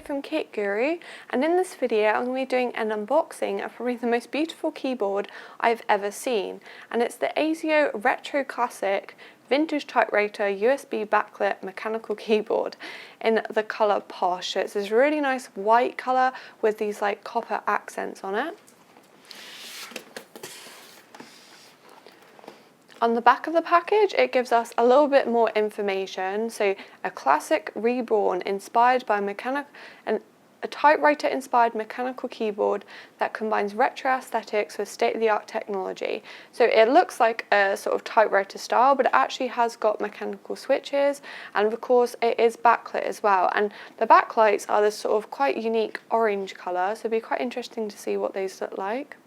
from Kit Guru, and in this video I'm going to be doing an unboxing of probably the most beautiful keyboard I've ever seen, and it's the Azio Retro Classic Vintage Typewriter USB backlit mechanical keyboard in the colour Posh. So it's this really nice white colour with these like copper accents on it. On the back of the package, it gives us a little bit more information. So a classic reborn inspired by a typewriter-inspired mechanical keyboard that combines retro aesthetics with state-of-the-art technology. So it looks like a sort of typewriter style, but it actually has got mechanical switches, and of course it is backlit as well. And the backlights are this sort of quite unique orange colour, so it'd be quite interesting to see what these look like.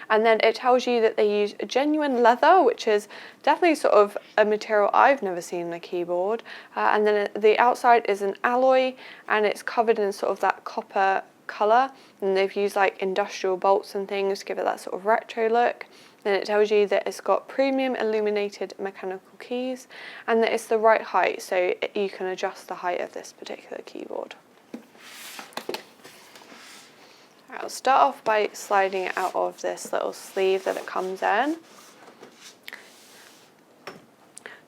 And then it tells you that they use genuine leather, which is definitely sort of a material I've never seen in a keyboard. And then the outside is an alloy, and it's covered in sort of that copper colour. And they've used like industrial bolts and things to give it that sort of retro look. Then it tells you that it's got premium illuminated mechanical keys, and that it's the right height, so you can adjust the height of this particular keyboard. I'll start off by sliding it out of this little sleeve that it comes in.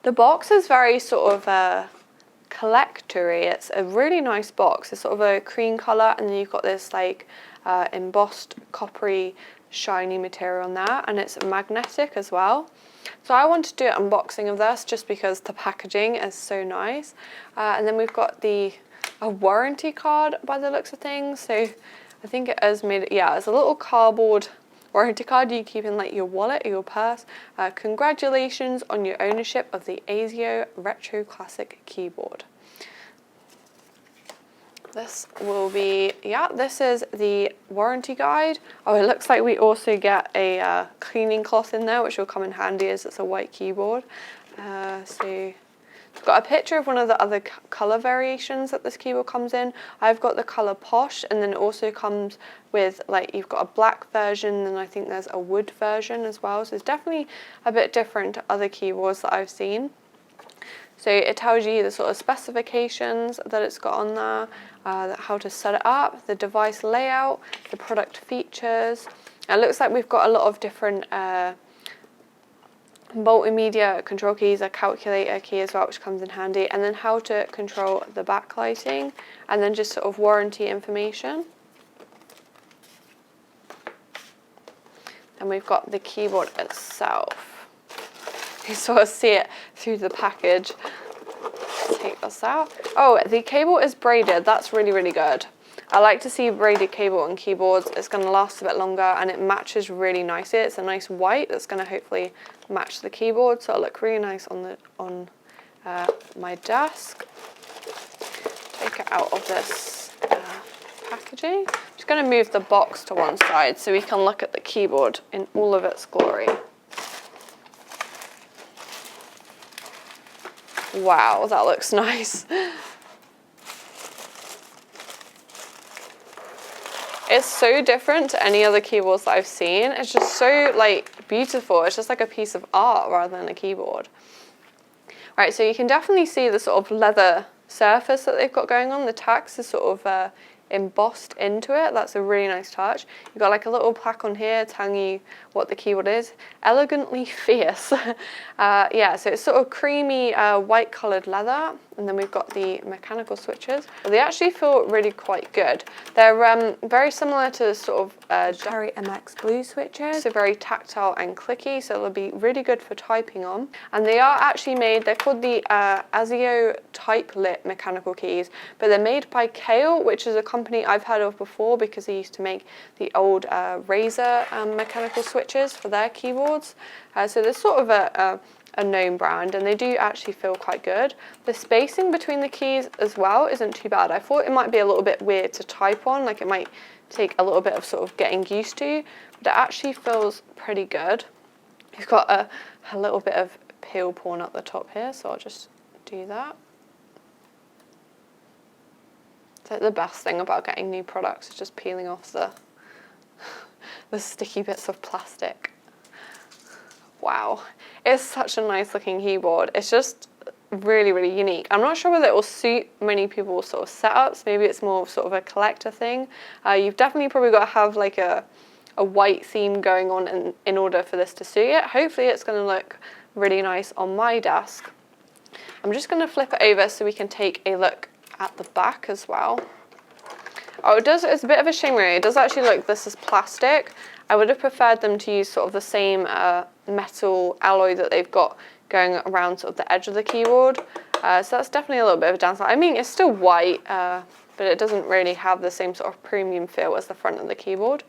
The box is very sort of collector-y. It's a really nice box. It's sort of a cream colour, and then you've got this like embossed coppery shiny material on there, and it's magnetic as well. So I want to do an unboxing of this just because the packaging is so nice. And then we've got a warranty card by the looks of things. So I think it is made, yeah, it's a little cardboard warranty card you keep in like your wallet or your purse. Congratulations on your ownership of the Azio Retro Classic keyboard. This will be, yeah, this is the warranty guide. Oh, it looks like we also get a cleaning cloth in there, which will come in handy as it's a white keyboard. So I've got a picture of one of the other colour variations that this keyboard comes in. I've got the colour Posh, and then it also comes with, like, you've got a black version, and I think there's a wood version as well. So it's definitely a bit different to other keyboards that I've seen. So it tells you the sort of specifications that it's got on there, how to set it up, the device layout, the product features. It looks like we've got a lot of different multimedia control keys, a calculator key as well, which comes in handy, and then how to control the backlighting, and then just sort of warranty information. And we've got the keyboard itself. You sort of see it through the package. Take this out. Oh, the cable is braided. That's really, really good. I like to see braided cable on keyboards. It's going to last a bit longer, and it matches really nicely. It's a nice white that's going to hopefully match the keyboard, so it'll look really nice on my desk. Take it out of this packaging. I'm just going to move the box to one side so we can look at the keyboard in all of its glory. Wow, that looks nice. It's so different to any other keyboards that I've seen. It's just so like beautiful. It's just like a piece of art rather than a keyboard. Right, so you can definitely see the sort of leather surface that they've got going on. The tacks is sort of embossed into it. That's a really nice touch. You've got like a little plaque on here telling you what the keyboard is. Elegantly fierce. Yeah, so it's sort of creamy white coloured leather, and then we've got the mechanical switches. They actually feel really quite good. They're very similar to sort of Cherry MX Blue switches, so very tactile and clicky, so they'll be really good for typing on. And they are actually made, they're called the Azio Type Lit mechanical keys, but they're made by Kale, which is a company I've heard of before because they used to make the old Razer mechanical switches for their keyboards. So they're sort of a known brand, and they do actually feel quite good. The spacing between the keys as well isn't too bad. I thought it might be a little bit weird to type on, like it might take a little bit of sort of getting used to, but it actually feels pretty good. You've got a little bit of peel porn at the top here, so I'll just do that. It's like the best thing about getting new products is just peeling off the sticky bits of plastic. Wow, it's such a nice looking keyboard. It's just really, really unique. I'm not sure whether it will suit many people's sort of setups. Maybe it's more sort of a collector thing. You've definitely probably got to have like a white theme going on in order for this to suit it. Hopefully it's going to look really nice on my desk. I'm just going to flip it over so we can take a look at the back as well. Oh, it's a bit of a shame really. It does actually look this is plastic. I would have preferred them to use sort of the same metal alloy that they've got going around sort of the edge of the keyboard. So that's definitely a little bit of a downside. I mean, it's still white, but it doesn't really have the same sort of premium feel as the front of the keyboard.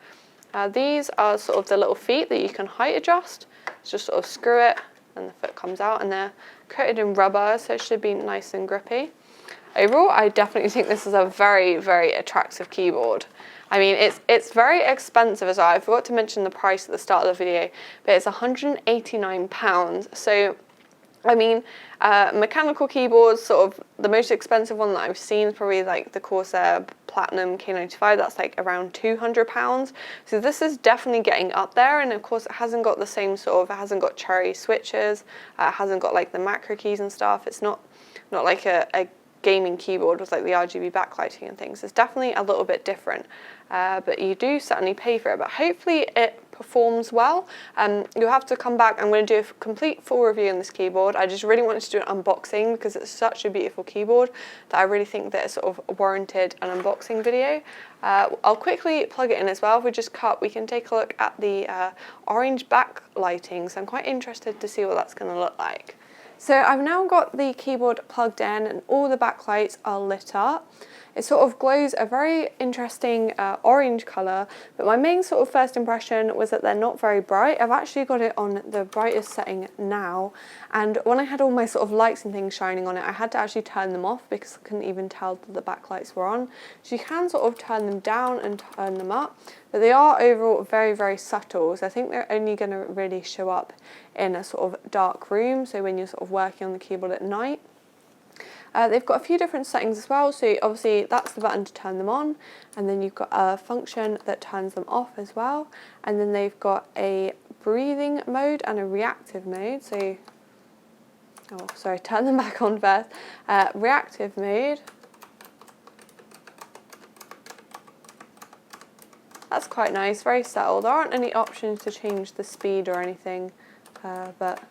These are sort of the little feet that you can height adjust. Just sort of screw it and the foot comes out, and they're coated in rubber, so it should be nice and grippy. Overall, I definitely think this is a very, very attractive keyboard. I mean, it's very expensive as well. I forgot to mention the price at the start of the video, but it's £189. So, I mean, mechanical keyboards, sort of the most expensive one that I've seen is probably like the Corsair Platinum K95. That's like around £200. So this is definitely getting up there. And of course, it hasn't got the same sort of, it hasn't got cherry switches. It hasn't got like the macro keys and stuff. It's not like a gaming keyboard with like the RGB backlighting and things. It's definitely a little bit different, but you do certainly pay for it, but hopefully it performs well. You'll have to come back. I'm going to do a complete full review on this keyboard. I just really wanted to do an unboxing because it's such a beautiful keyboard that I really think that it sort of warranted an unboxing video. I'll quickly plug it in as well. If we just cut, we can take a look at the orange backlighting, so I'm quite interested to see what that's going to look like. So I've now got the keyboard plugged in and all the backlights are lit up. It sort of glows a very interesting orange colour, but my main sort of first impression was that they're not very bright. I've actually got it on the brightest setting now, and when I had all my sort of lights and things shining on it, I had to actually turn them off because I couldn't even tell that the backlights were on. So you can sort of turn them down and turn them up, but they are overall very, very subtle, so I think they're only going to really show up in a sort of dark room, so when you're sort of working on the keyboard at night. They've got a few different settings as well, so obviously that's the button to turn them on, and then you've got a function that turns them off as well, and then they've got a breathing mode and a reactive mode, so, oh sorry, turn them back on first. Reactive mode, that's quite nice, very subtle. There aren't any options to change the speed or anything, but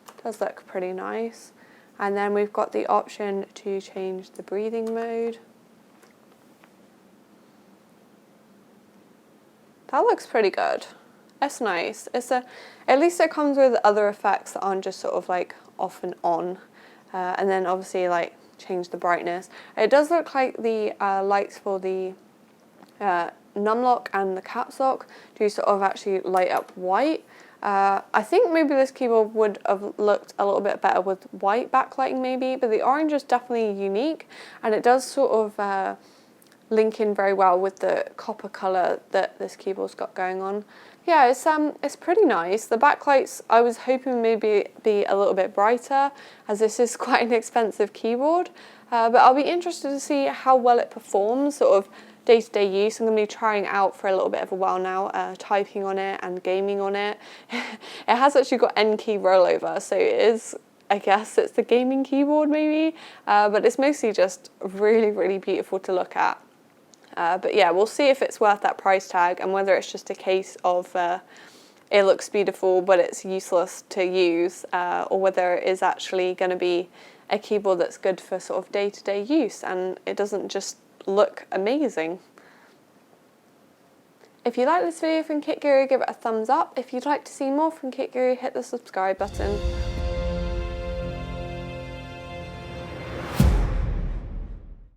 it does look pretty nice. And then we've got the option to change the breathing mode. That looks pretty good. That's nice. At least it comes with other effects that aren't just sort of like off and on. And then obviously like change the brightness. It does look like the lights for the numlock and the caps lock do sort of actually light up white. I think maybe this keyboard would have looked a little bit better with white backlighting maybe, but the orange is definitely unique, and it does sort of link in very well with the copper colour that this keyboard's got going on. Yeah, it's pretty nice. The backlights, I was hoping maybe be a little bit brighter, as this is quite an expensive keyboard, but I'll be interested to see how well it performs, sort of day-to-day use. I'm going to be trying out for a little bit of a while now, typing on it and gaming on it. It has actually got N key rollover, so it is, I guess it's the gaming keyboard maybe, but it's mostly just really, really beautiful to look at. But yeah, we'll see if it's worth that price tag and whether it's just a case of it looks beautiful but it's useless to use, or whether it is actually going to be a keyboard that's good for sort of day-to-day use and it doesn't just look amazing. If you like this video from Kit Guru, give it a thumbs up. If you'd like to see more from Kit Guru, hit the subscribe button.